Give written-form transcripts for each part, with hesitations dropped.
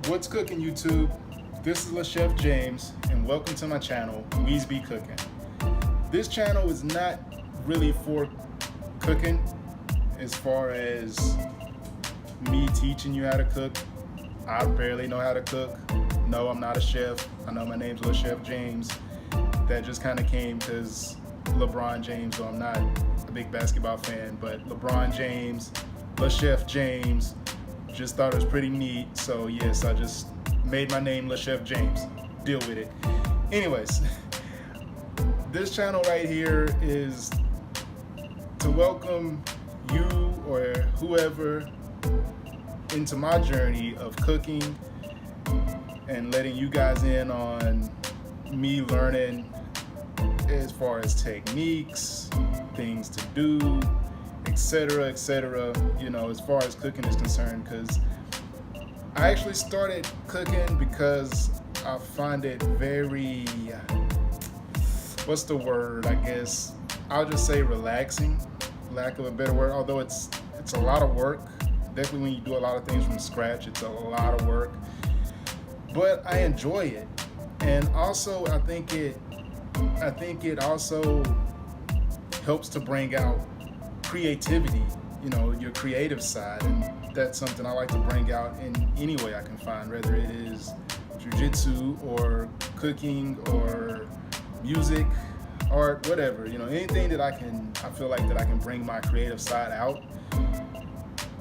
What's cooking, YouTube? This is LaChef James, and welcome to my channel, Weez Be Cooking. This channel is not really for cooking as far as me teaching you how to cook. I barely know how to cook. No, I'm not a chef. I know my name's LaChef James. That just kind of came because LeBron James, so I'm not a big basketball fan, but LeBron James, LaChef James, just thought it was pretty neat. So yes, I just made my name LaChef James. Deal with it. Anyways, this channel right here is to welcome you or whoever into my journey of cooking and letting you guys in on me learning as far as techniques, things to do, etc., you know, as far as cooking is concerned, because I actually started cooking because I find it very, what's the word, I guess, I'll just say relaxing, lack of a better word, although it's a lot of work. Definitely when you do a lot of things from scratch, it's a lot of work, but I enjoy it. And also I think it also helps to bring out creativity, you know, your creative side, and that's something I like to bring out in any way I can find, whether it is jiu-jitsu or cooking or music, art, whatever, you know, anything that I feel like that I can bring my creative side out,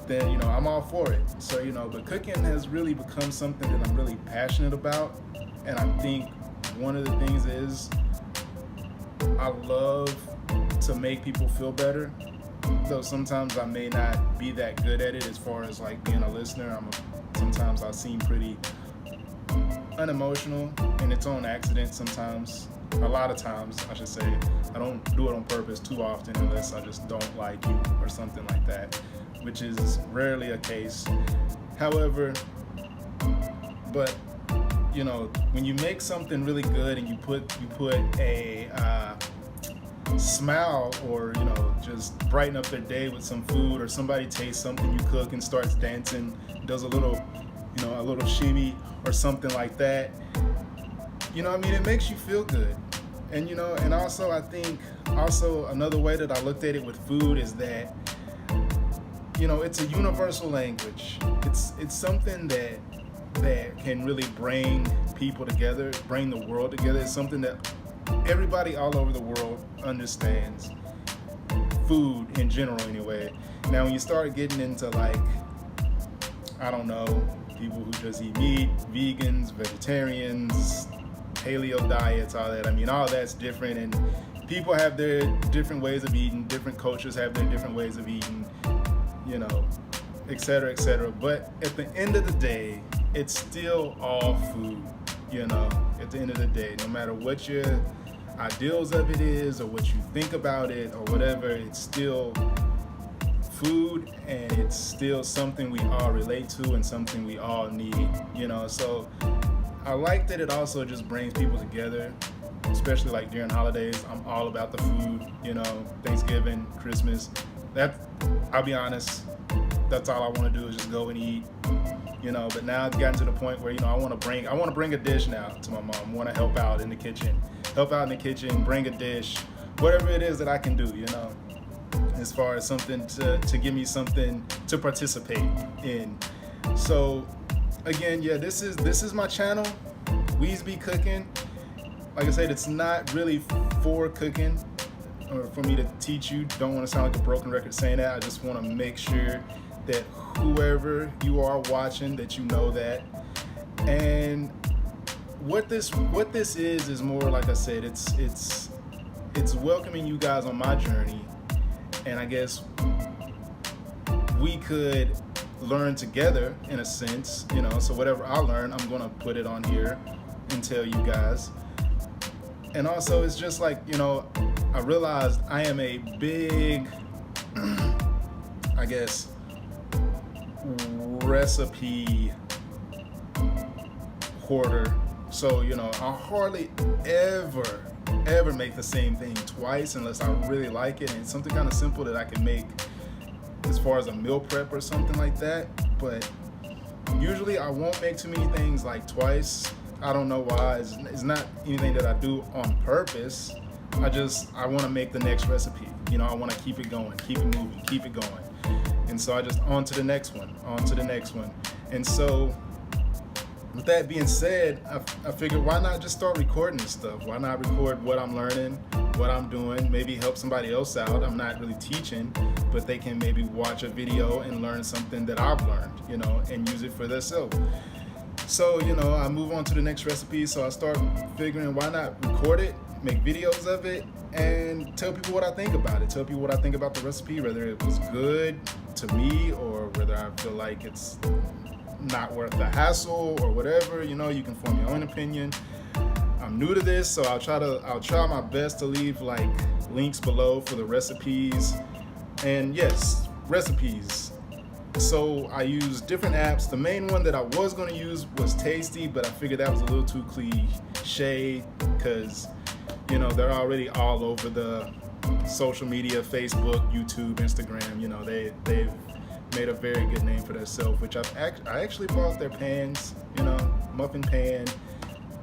then, you know, I'm all for it. So, you know, but cooking has really become something that I'm really passionate about, and I think one of the things is I love to make people feel better, though sometimes I may not be that good at it as far as like being a listener. Sometimes I seem pretty unemotional, and it's on accident sometimes. A lot of times, I should say. I don't do it on purpose too often unless I just don't like you or something like that, which is rarely a case. However, but you know, when you make something really good and you put a smile, or you know, just brighten up their day with some food, or somebody tastes something you cook and starts dancing, does a little shimmy or something like that, you know, I mean, it makes you feel good. And you know, and also I think another way that I looked at it with food is that, you know, it's a universal language. It's something that can really bring people together, bring the world together. It's something that everybody all over the world understands. Food in general, anyway. Now, when you start getting into, like, I don't know, people who just eat meat, vegans, vegetarians, paleo diets, all that. I mean, all that's different, and people have their different ways of eating. Different cultures have their different ways of eating, you know, etc. But at the end of the day, it's still all food, you know, at the end of the day, no matter what your ideals of it is or what you think about it or whatever, it's still food, and it's still something we all relate to and something we all need, you know. So I like that it also just brings people together, especially like during holidays. I'm all about the food, you know, Thanksgiving, Christmas. That, I'll be honest, that's all I want to do is just go and eat, you know. But now it's gotten to the point where, you know, I want to bring a dish now to my mom. I want to help out in the kitchen, bring a dish, whatever it is that I can do, you know, as far as something to give me something to participate in. So again, yeah, this is my channel, Weez Be Cooking. Like I said, it's not really for cooking or for me to teach you. Don't want to sound like a broken record saying that. I just want to make sure that whoever you are watching, that you know that. And what this is more, like I said, it's welcoming you guys on my journey, and I guess we could learn together in a sense, you know. So whatever I learn, I'm gonna put it on here and tell you guys. And also, it's just like, you know, I realized I am a big I guess recipe hoarder. So, you know, I hardly ever make the same thing twice unless I really like it, and it's something kind of simple that I can make as far as a meal prep or something like that. But Usually I won't make too many things like twice. I don't know why. It's not anything that I do on purpose. I want to make the next recipe. I want to keep it going, keep it moving, keep it going. And so I just on to the next one, on to the next one. And so with that being said, I figured, why not just start recording this stuff? Why not record what I'm learning, what I'm doing, maybe help somebody else out. I'm not really teaching, but they can maybe watch a video and learn something that I've learned, and use it for themselves. So, I move on to the next recipe. So I start figuring, why not record it, make videos of it, and tell people what I think about it. Tell people what I think about the recipe, whether it was good to me or whether I feel like it's not worth the hassle or whatever. You can form your own opinion. I'm new to this, so I'll try my best to leave like links below for the recipes. And yes, recipes. So I use different apps. The main one that I was going to use was Tasty, but I figured that was a little too cliche because they're already all over the social media, Facebook, YouTube, Instagram. They've made a very good name for themselves, which I actually bought their pans, muffin pan,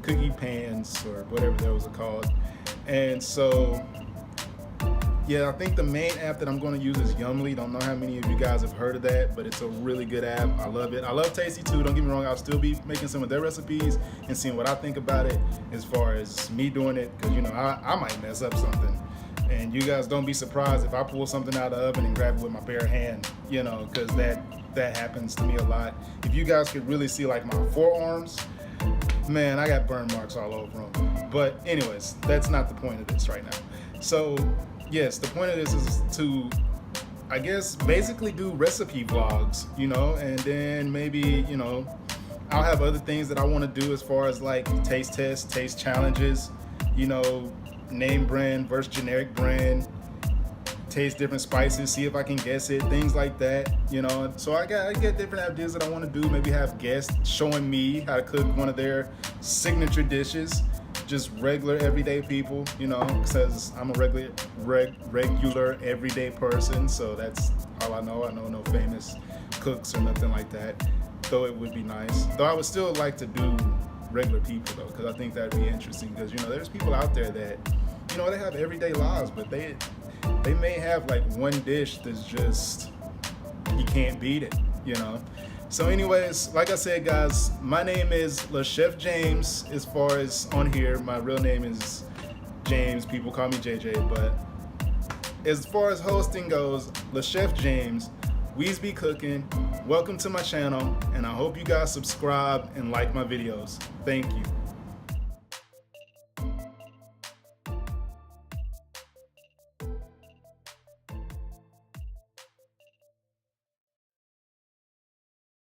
cookie pans, or whatever those are called. And so, yeah, I think the main app that I'm going to use is Yummly. Don't know how many of you guys have heard of that, but it's a really good app. I love it. I love Tasty too. Don't get me wrong. I'll still be making some of their recipes and seeing what I think about it as far as me doing it, because I might mess up something. And you guys don't be surprised if I pull something out of the oven and grab it with my bare hand, because that happens to me a lot. If you guys could really see like my forearms, man, I got burn marks all over them. But anyways, that's not the point of this right now. So yes, the point of this is to, I guess, basically do recipe vlogs, and then maybe, I'll have other things that I want to do as far as like taste tests, taste challenges, name brand versus generic brand, taste different spices, see if I can guess it, things like that, So I get different ideas that I want to do. Maybe have guests showing me how to cook one of their signature dishes, just regular everyday people, because I'm a regular everyday person. So that's all I know. I know no famous cooks or nothing like that, though it would be nice. Though I would still like to do regular people though, because I think that'd be interesting, because there's people out there that they have everyday lives, but they may have like one dish that's just, you can't beat it, So anyways, like I said, guys, my name is Le Chef James. As far as on here, my real name is James. People call me JJ, but as far as hosting goes, Le Chef James, We's Be Cooking. Welcome to my channel, and I hope you guys subscribe and like my videos. Thank you.